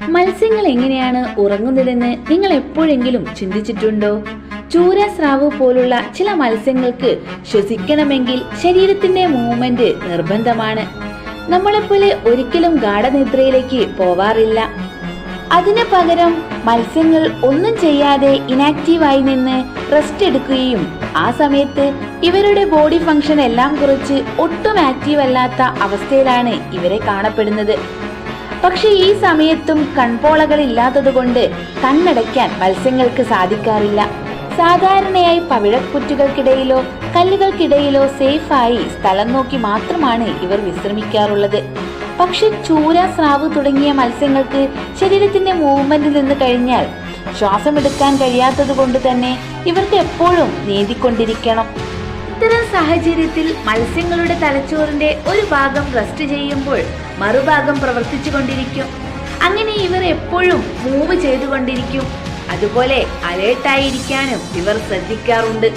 മത്സ്യങ്ങൾ എങ്ങനെയാണ് ഉറങ്ങുന്നതെന്ന് നിങ്ങൾ എപ്പോഴെങ്കിലും ചിന്തിച്ചിട്ടുണ്ടോ? ചൂര, സ്രാവ് പോലുള്ള ചില മത്സ്യങ്ങൾക്ക് ശ്വസിക്കണമെങ്കിൽ ശരീരത്തിന്റെ മൂവ്മെന്റ് നിർബന്ധമാണ്. നമ്മളെപ്പോലെ ഒരിക്കലും ഗാഢനിദ്രയിലേക്ക് പോവാറില്ല. അതിനു പകരം മത്സ്യങ്ങൾ ഒന്നും ചെയ്യാതെ ഇനാക്റ്റീവായി നിന്ന് റെസ്റ്റ് എടുക്കുകയും ആ സമയത്ത് ഇവരുടെ ബോഡി ഫംഗ്ഷൻ എല്ലാം കുറച്ച് ഒട്ടും ആക്റ്റീവ് അല്ലാത്ത അവസ്ഥയിലാണ് ഇവരെ കാണപ്പെടുന്നത്. പക്ഷെ ഈ സമയത്തും കൺപോളകൾ ഇല്ലാത്തതുകൊണ്ട് കണ്ണടയ്ക്കാൻ മത്സ്യങ്ങൾക്ക് സാധിക്കാറില്ല. സാധാരണയായി പവിഴപ്പുറ്റുകൾക്കിടയിലോ കല്ലുകൾക്കിടയിലോ സേഫായി സ്ഥലം നോക്കി മാത്രമാണ് ഇവർ വിശ്രമിക്കാറുള്ളത്. പക്ഷെ ചൂര, സ്രാവ് തുടങ്ങിയ മത്സ്യങ്ങൾക്ക് ശരീരത്തിന്റെ മൂവ്മെന്റിൽ നിന്ന് കഴിഞ്ഞാൽ ശ്വാസമെടുക്കാൻ കഴിയാത്തത് കൊണ്ട് തന്നെ ഇവർക്ക് എപ്പോഴും നീന്തിക്കൊണ്ടിരിക്കണം. ഇത്തരം സാഹചര്യത്തിൽ മത്സ്യങ്ങളുടെ തലച്ചോറിന്റെ ഒരു ഭാഗം റെസ്റ്റ് ചെയ്യുമ്പോൾ മറുഭാഗം പ്രവർത്തിച്ചു കൊണ്ടിരിക്കും. അങ്ങനെ ഇവർ എപ്പോഴും മൂവ് ചെയ്തുകൊണ്ടിരിക്കും. അതുപോലെ അലേർട്ടായിരിക്കാനും ഇവർ ശ്രദ്ധിക്കാറുണ്ട്.